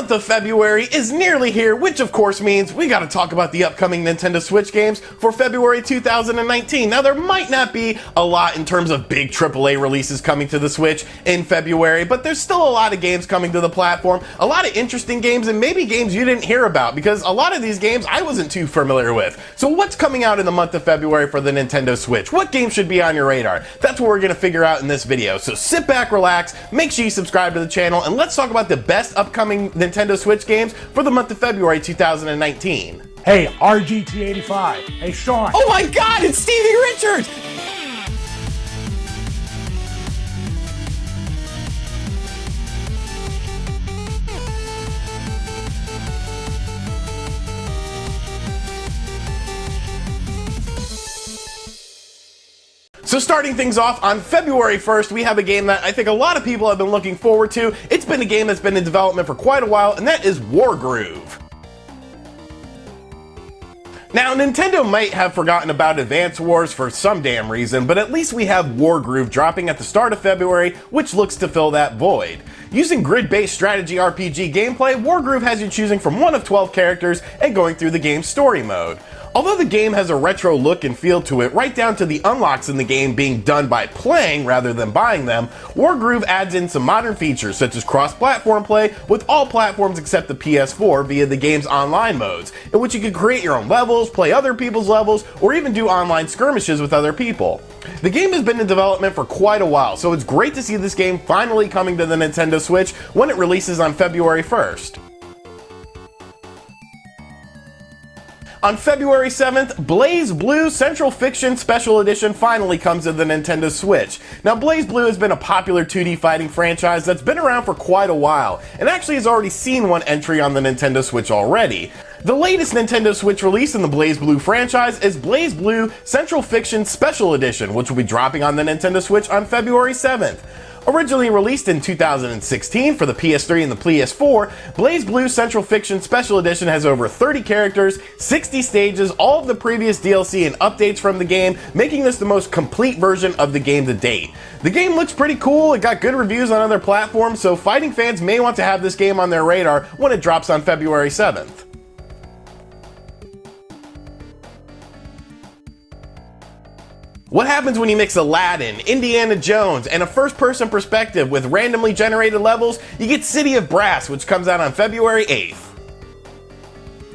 month of February is nearly here, which of course means we gotta talk about the upcoming Nintendo Switch games for February 2019. Now, there might not be a lot in terms of big AAA releases coming to the Switch in February, but there's still a lot of games coming to the platform, a lot of interesting games, and maybe games you didn't hear about, because a lot of these games I wasn't too familiar with. So what's coming out in the month of February for the Nintendo Switch? What games should be on your radar? That's what we're gonna figure out in this video. So sit back, relax, make sure you subscribe to the channel, and let's talk about the best upcoming Nintendo Switch games for the month of February 2019. Hey, RGT 85. Hey, Sean. Oh my God, it's Stevie Richards! So starting things off on February 1st, we have a game that I think a lot of people have been looking forward to. It's been a game that's been in development for quite a while, and that is Wargroove. Now, Nintendo might have forgotten about Advance Wars for some damn reason, but at least we have Wargroove dropping at the start of February, which looks to fill that void. Using grid-based strategy RPG gameplay, Wargroove has you choosing from one of 12 characters and going through the game's story mode. Although the game has a retro look and feel to it, right down to the unlocks in the game being done by playing rather than buying them, Wargroove adds in some modern features such as cross-platform play with all platforms except the PS4 via the game's online modes, in which you can create your own levels, play other people's levels, or even do online skirmishes with other people. The game has been in development for quite a while, so it's great to see this game finally coming to the Nintendo Switch when it releases on February 1st. On February 7th, BlazBlue Central Fiction Special Edition finally comes to the Nintendo Switch. Now, BlazBlue has been a popular 2D fighting franchise that's been around for quite a while, and actually has already seen one entry on the Nintendo Switch already. The latest Nintendo Switch release in the BlazBlue franchise is BlazBlue Central Fiction Special Edition, which will be dropping on the Nintendo Switch on February 7th. Originally released in 2016 for the PS3 and the PS4, BlazBlue Central Fiction Special Edition has over 30 characters, 60 stages, all of the previous DLC and updates from the game, making this the most complete version of the game to date. The game looks pretty cool, it got good reviews on other platforms, so fighting fans may want to have this game on their radar when it drops on February 7th. What happens when you mix Aladdin, Indiana Jones, and a first-person perspective with randomly generated levels? You get City of Brass, which comes out on February 8th.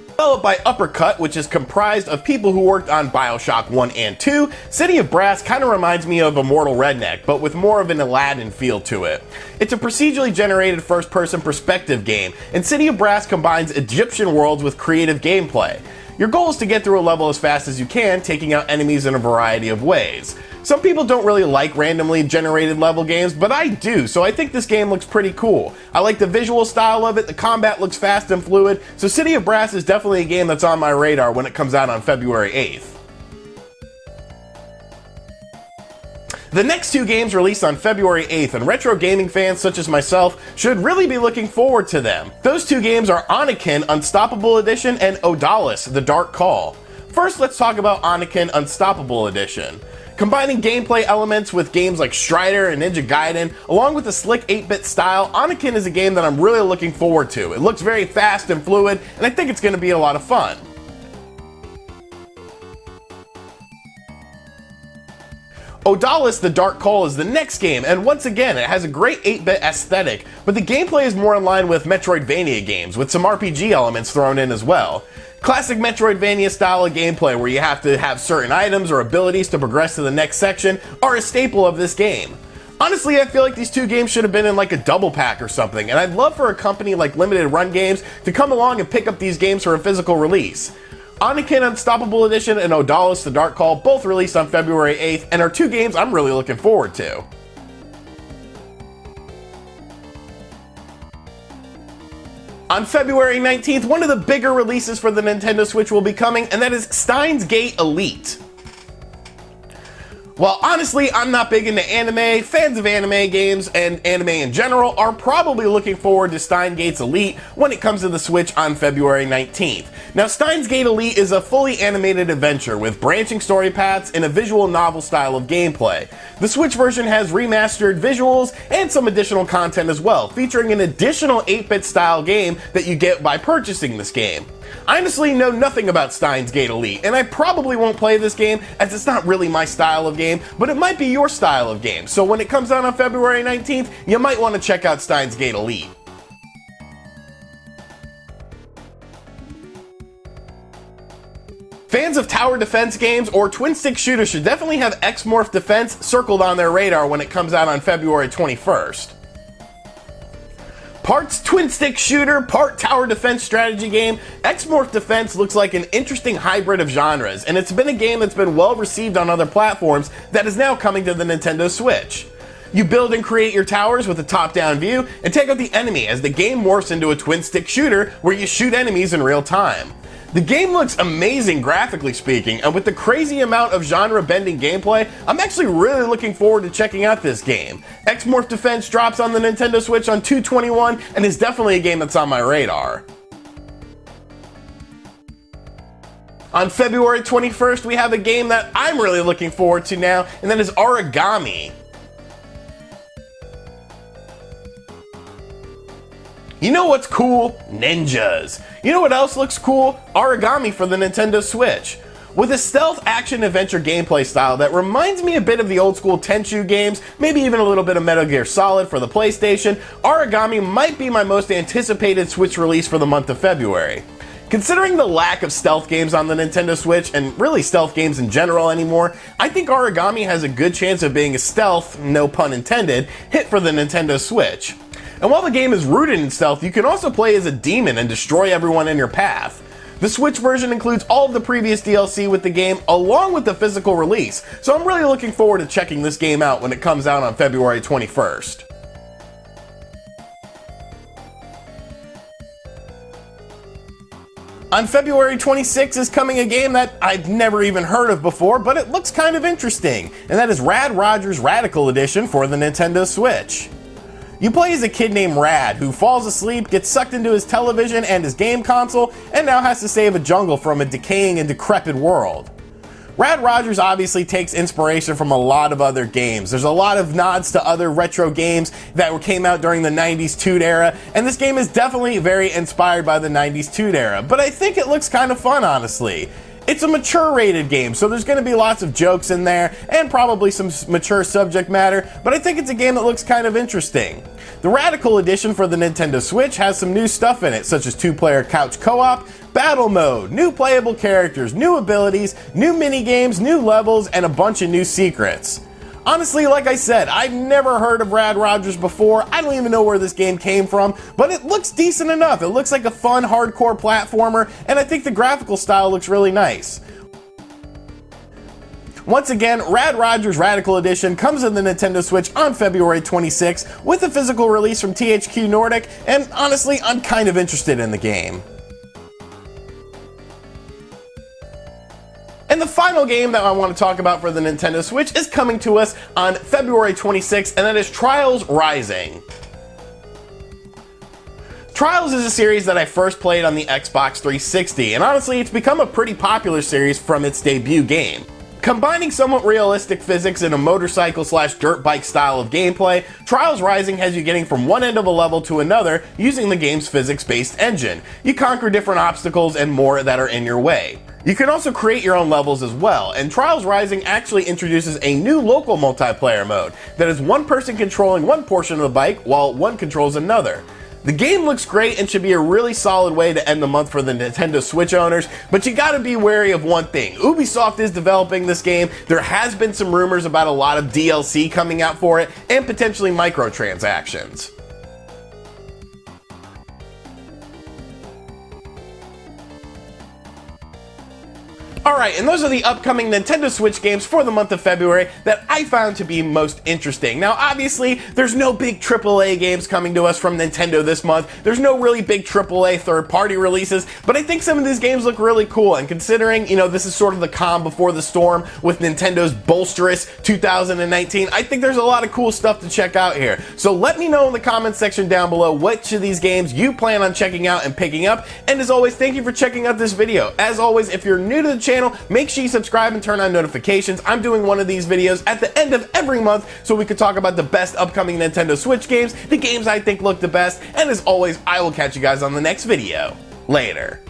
Developed by Uppercut, which is comprised of people who worked on BioShock 1 and 2, City of Brass kind of reminds me of Immortal Redneck, but with more of an Aladdin feel to it. It's a procedurally generated first-person perspective game, and City of Brass combines Egyptian worlds with creative gameplay. Your goal is to get through a level as fast as you can, taking out enemies in a variety of ways. Some people don't really like randomly generated level games, but I do, so I think this game looks pretty cool. I like the visual style of it, the combat looks fast and fluid, so City of Brass is definitely a game that's on my radar when it comes out on February 8th. The next two games released on February 8th, and retro gaming fans such as myself should really be looking forward to them. Those two games are Anakin Unstoppable Edition and Odallus The Dark Call. First, let's talk about Anakin Unstoppable Edition. Combining gameplay elements with games like Strider and Ninja Gaiden, along with a slick 8-bit style, Anakin is a game that I'm really looking forward to. It looks very fast and fluid, and I think it's going to be a lot of fun. Odallus The Dark Call is the next game, and once again, it has a great 8-bit aesthetic, but the gameplay is more in line with Metroidvania games, with some RPG elements thrown in as well. Classic Metroidvania style of gameplay where you have to have certain items or abilities to progress to the next section are a staple of this game. Honestly, I feel like these two games should have been in like a double pack or something, and I'd love for a company like Limited Run Games to come along and pick up these games for a physical release. Anakin Unstoppable Edition and Odallus The Dark Call both released on February 8th and are two games I'm really looking forward to. On February 19th, one of the bigger releases for the Nintendo Switch will be coming, and that is Steins Gate Elite. While honestly, I'm not big into anime, fans of anime games and anime in general are probably looking forward to Steins Gate's Elite when it comes to the Switch on February 19th. Now, Steins Gate Elite is a fully animated adventure with branching story paths and a visual novel style of gameplay. The Switch version has remastered visuals and some additional content as well, featuring an additional 8-bit style game that you get by purchasing this game. I honestly know nothing about Steins Gate Elite, and I probably won't play this game as it's not really my style of game, but it might be your style of game, so when it comes out on February 19th, you might want to check out Steins Gate Elite. Fans of tower defense games or twin-stick shooters should definitely have X-Morph Defense circled on their radar when it comes out on February 21st. Parts twin-stick shooter, part tower defense strategy game, X-Morph Defense looks like an interesting hybrid of genres, and it's been a game that's been well received on other platforms that is now coming to the Nintendo Switch. You build and create your towers with a top-down view and take out the enemy as the game morphs into a twin-stick shooter where you shoot enemies in real time. The game looks amazing graphically speaking, and with the crazy amount of genre-bending gameplay, I'm actually really looking forward to checking out this game. X-Morph Defense drops on the Nintendo Switch on 2/21 and is definitely a game that's on my radar. On February 21st, we have a game that I'm really looking forward to now, and that is Aragami. You know what's cool? Ninjas. You know what else looks cool? Aragami for the Nintendo Switch. With a stealth action-adventure gameplay style that reminds me a bit of the old-school Tenchu games, maybe even a little bit of Metal Gear Solid for the PlayStation, Aragami might be my most anticipated Switch release for the month of February. Considering the lack of stealth games on the Nintendo Switch, and really stealth games in general anymore, I think Aragami has a good chance of being a stealth, no pun intended, hit for the Nintendo Switch. And while the game is rooted in stealth, you can also play as a demon and destroy everyone in your path. The Switch version includes all of the previous DLC with the game, along with the physical release, so I'm really looking forward to checking this game out when it comes out on February 21st. On February 26th is coming a game that I've never even heard of before, but it looks kind of interesting, and that is Rodgers Radical Edition for the Nintendo Switch. You play as a kid named Rad, who falls asleep, gets sucked into his television and his game console, and now has to save a jungle from a decaying and decrepit world. Rodgers obviously takes inspiration from a lot of other games. There's a lot of nods to other retro games that came out during the 90s Toot era, and this game is definitely very inspired by the 90s Toot era, but I think it looks kind of fun, honestly. It's a mature rated game, so there's going to be lots of jokes in there, and probably some mature subject matter, but I think it's a game that looks kind of interesting. The Radical Edition for the Nintendo Switch has some new stuff in it, such as 2-player couch co-op, battle mode, new playable characters, new abilities, new minigames, new levels, and a bunch of new secrets. Honestly, like I said, I've never heard of Rodgers before. I don't even know where this game came from, but it looks decent enough. It looks like a fun, hardcore platformer, and I think the graphical style looks really nice. Once again, Rodgers Radical Edition comes in the Nintendo Switch on February 26th with a physical release from THQ Nordic, and honestly, I'm kind of interested in the game. And the final game that I want to talk about for the Nintendo Switch is coming to us on February 26th, and that is Trials Rising. Trials is a series that I first played on the Xbox 360, and honestly, it's become a pretty popular series from its debut game. Combining somewhat realistic physics in a motorcycle/dirt bike style of gameplay, Trials Rising has you getting from one end of a level to another using the game's physics-based engine. You conquer different obstacles and more that are in your way. You can also create your own levels as well, and Trials Rising actually introduces a new local multiplayer mode that is one person controlling one portion of the bike while one controls another. The game looks great and should be a really solid way to end the month for the Nintendo Switch owners, but you gotta be wary of one thing. Ubisoft is developing this game, there has been some rumors about a lot of DLC coming out for it, and potentially microtransactions. Alright, and those are the upcoming Nintendo Switch games for the month of February that I found to be most interesting. Now, obviously, there's no big AAA games coming to us from Nintendo this month. There's no really big AAA third-party releases, but I think some of these games look really cool, and considering, this is sort of the calm before the storm with Nintendo's bolsterous 2019, I think there's a lot of cool stuff to check out here. So let me know in the comments section down below which of these games you plan on checking out and picking up, and as always, thank you for checking out this video. As always, if you're new to the channel, make sure you subscribe and turn on notifications. I'm doing one of these videos at the end of every month so we can talk about the best upcoming Nintendo Switch games, the games I think look the best, and as always, I will catch you guys on the next video. Later.